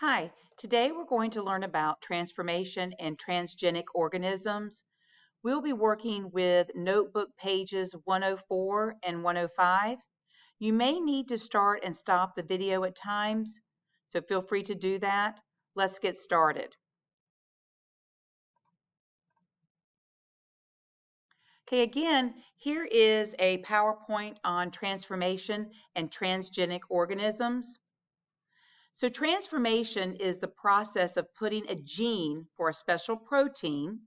Hi, today we're going to learn about transformation and transgenic organisms. We'll be working with notebook pages 104 and 105. You may need to start and stop the video at times, so feel free to do that. Let's get started. Okay, again, here is a PowerPoint on transformation and transgenic organisms. So transformation is the process of putting a gene for a special protein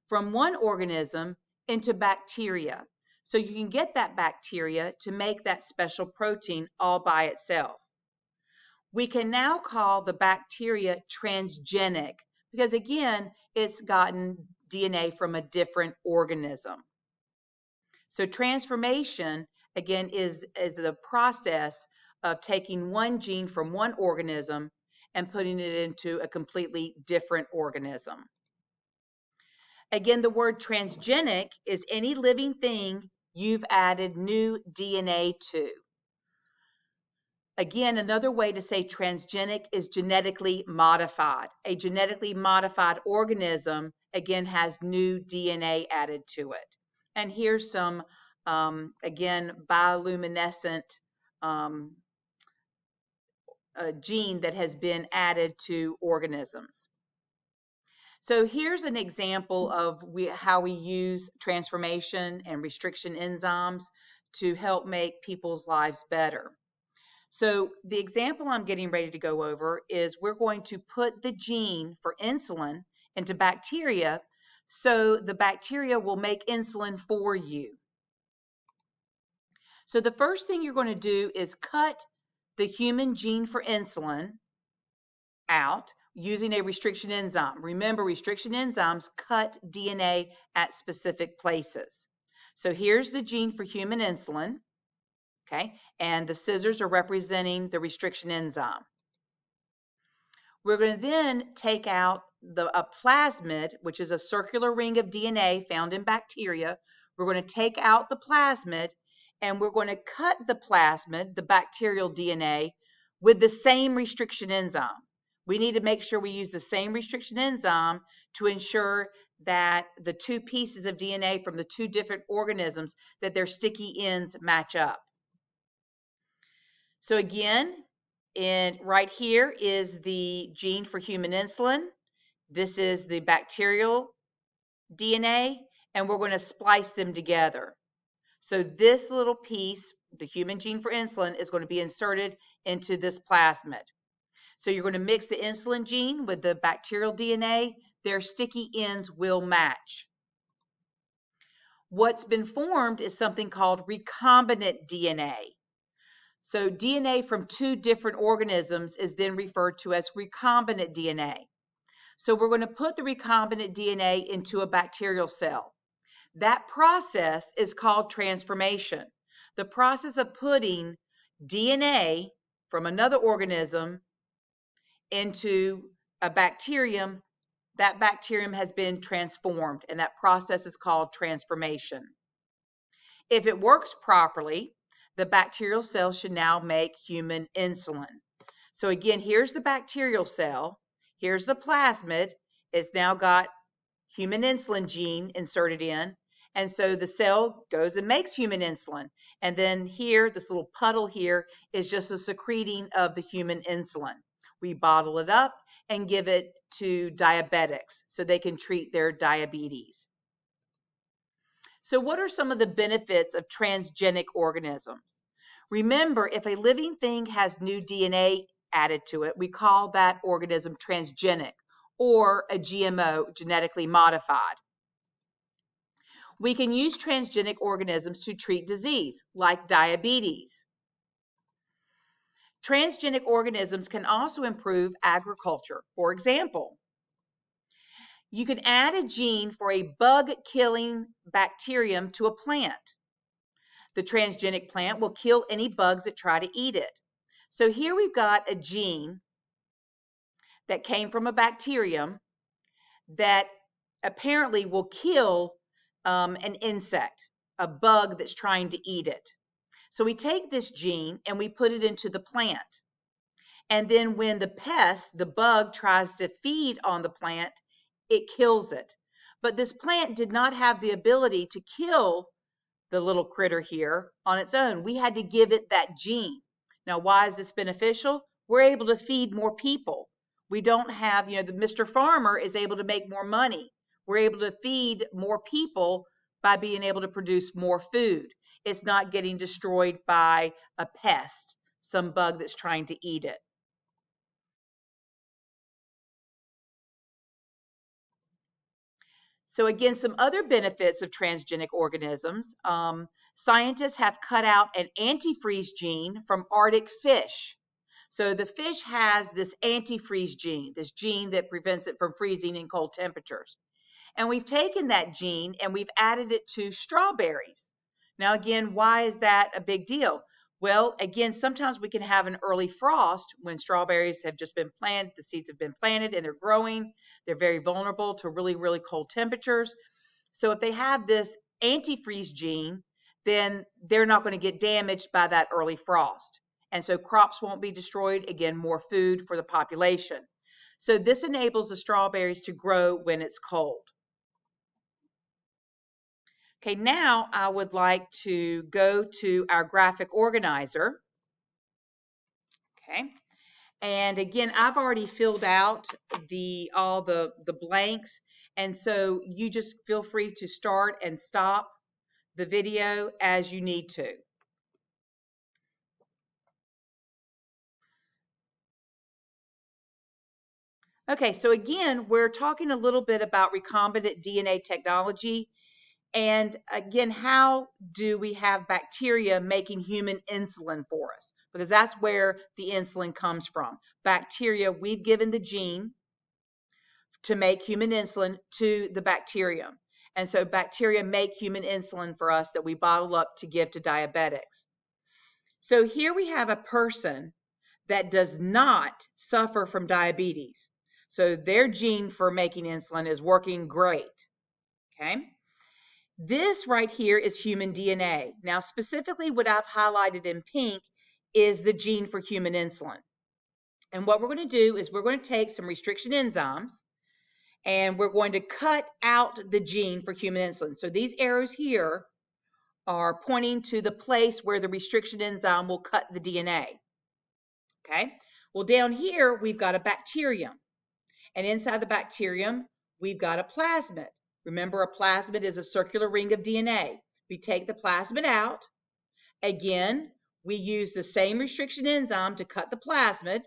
from one organism into bacteria. So you can get that bacteria to make that special protein all by itself. We can now call the bacteria transgenic because, again, it's gotten DNA from a different organism. So transformation, again, is the process of taking one gene from one organism and putting it into a completely different organism. Again, the word transgenic is any living thing you've added new DNA to. Again, another way to say transgenic is genetically modified. A genetically modified organism, again, has new DNA added to it. And here's some, again, bioluminescent gene that has been added to organisms. So here's an example of how we use transformation and restriction enzymes to help make people's lives better. So the example I'm getting ready to go over is we're going to put the gene for insulin into bacteria so the bacteria will make insulin for you. So the first thing you're going to do is cut the human gene for insulin out using a restriction enzyme. Remember, restriction enzymes cut DNA at specific places. So here's the gene for human insulin, okay? And the scissors are representing the restriction enzyme. We're going to then take out a plasmid, which is a circular ring of DNA found in bacteria. We're going to take out the plasmid, and we're going to cut the plasmid, the bacterial DNA, with the same restriction enzyme. We need to make sure we use the same restriction enzyme to ensure that the two pieces of DNA from the two different organisms, that their sticky ends match up. So again, right here is the gene for human insulin. This is the bacterial DNA, and we're going to splice them together. So this little piece, the human gene for insulin, is going to be inserted into this plasmid. So you're going to mix the insulin gene with the bacterial DNA. Their sticky ends will match. What's been formed is something called recombinant DNA. So DNA from two different organisms is then referred to as recombinant DNA. So we're going to put the recombinant DNA into a bacterial cell. That process is called transformation. The process of putting DNA from another organism into a bacterium, that bacterium has been transformed, and that process is called transformation. If it works properly, the bacterial cell should now make human insulin. So again, here's the bacterial cell, here's the plasmid, it's now got human insulin gene inserted in, and so the cell goes and makes human insulin. And then here, this little puddle here is just a secreting of the human insulin. We bottle it up and give it to diabetics so they can treat their diabetes. So what are some of the benefits of transgenic organisms? Remember, if a living thing has new DNA added to it, we call that organism transgenic or a GMO, genetically modified. We can use transgenic organisms to treat disease like diabetes. Transgenic organisms can also improve agriculture. For example, you can add a gene for a bug-killing bacterium to a plant. The transgenic plant will kill any bugs that try to eat it. So here we've got a gene that came from a bacterium that apparently will kill an insect, a bug that's trying to eat it. So we take this gene and we put it into the plant. And then when the pest, the bug, tries to feed on the plant, it kills it. But this plant did not have the ability to kill the little critter here on its own. We had to give it that gene. Now, why is this beneficial? We're able to feed more people. We don't have, the Mr. Farmer is able to make more money. We're able to feed more people by being able to produce more food. It's not getting destroyed by a pest, some bug that's trying to eat it. So again, some other benefits of transgenic organisms. Scientists have cut out an antifreeze gene from Arctic fish. So the fish has this antifreeze gene, this gene that prevents it from freezing in cold temperatures. And we've taken that gene and we've added it to strawberries. Now, again, why is that a big deal? Well, again, sometimes we can have an early frost when strawberries have just been planted, the seeds have been planted and they're growing. They're very vulnerable to really, really cold temperatures. So if they have this antifreeze gene, then they're not going to get damaged by that early frost. And so crops won't be destroyed. Again, more food for the population. So this enables the strawberries to grow when it's cold. Okay, now I would like to go to our graphic organizer. Okay, and again, I've already filled out all the blanks, and so you just feel free to start and stop the video as you need to. Okay, so again, we're talking a little bit about recombinant DNA technology. And again, how do we have bacteria making human insulin for us? Because that's where the insulin comes from. Bacteria, we've given the gene to make human insulin to the bacterium. And so bacteria make human insulin for us that we bottle up to give to diabetics. So here we have a person that does not suffer from diabetes. So their gene for making insulin is working great. Okay. This right here is human DNA. Now, specifically what I've highlighted in pink is the gene for human insulin. And what we're going to do is we're going to take some restriction enzymes and we're going to cut out the gene for human insulin. So these arrows here are pointing to the place where the restriction enzyme will cut the DNA. Okay. Well, down here, we've got a bacterium. And inside the bacterium, we've got a plasmid. Remember, a plasmid is a circular ring of DNA. We take the plasmid out. Again, we use the same restriction enzyme to cut the plasmid.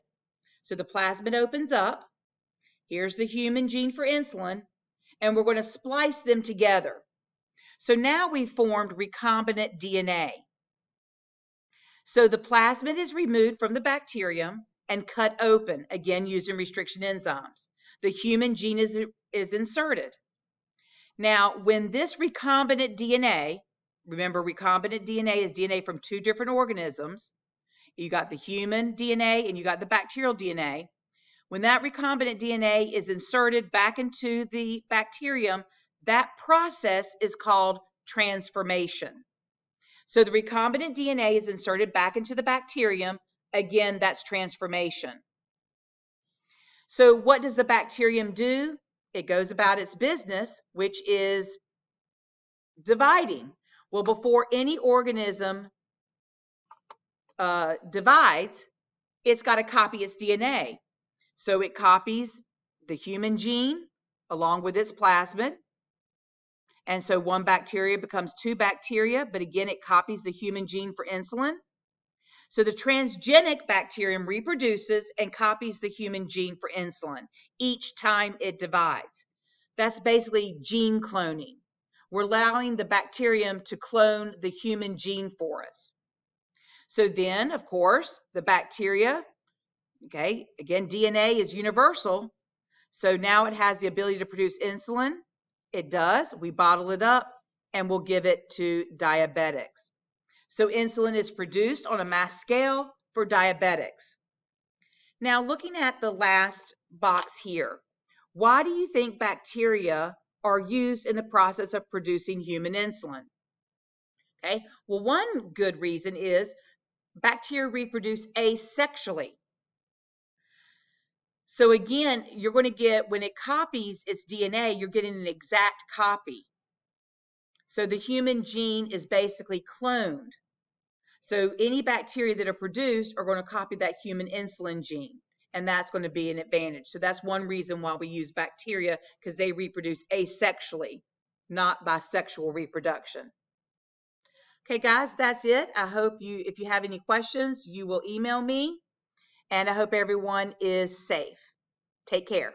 So the plasmid opens up. Here's the human gene for insulin. And we're going to splice them together. So now we've formed recombinant DNA. So the plasmid is removed from the bacterium and cut open, again using restriction enzymes. The human gene is inserted. Now, when this recombinant DNA, remember recombinant DNA is DNA from two different organisms. You got the human DNA and you got the bacterial DNA. When that recombinant DNA is inserted back into the bacterium, that process is called transformation. So the recombinant DNA is inserted back into the bacterium. Again, that's transformation. So what does the bacterium do? It goes about its business, which is dividing. Well, before any organism divides, it's got to copy its DNA. So it copies the human gene along with its plasmid. And so one bacteria becomes two bacteria, but again, it copies the human gene for insulin. So the transgenic bacterium reproduces and copies the human gene for insulin each time it divides. That's basically gene cloning. We're allowing the bacterium to clone the human gene for us. So then, of course, the bacteria, okay, again, DNA is universal. So now it has the ability to produce insulin. It does. We bottle it up and we'll give it to diabetics. So insulin is produced on a mass scale for diabetics. Now, looking at the last box here, why do you think bacteria are used in the process of producing human insulin? Okay, well, one good reason is bacteria reproduce asexually. So again, you're going to get, when it copies its DNA, you're getting an exact copy. So the human gene is basically cloned. So any bacteria that are produced are going to copy that human insulin gene, and that's going to be an advantage. So that's one reason why we use bacteria, because they reproduce asexually, not by sexual reproduction. Okay, guys, that's it. I hope if you have any questions, you will email me, and I hope everyone is safe. Take care.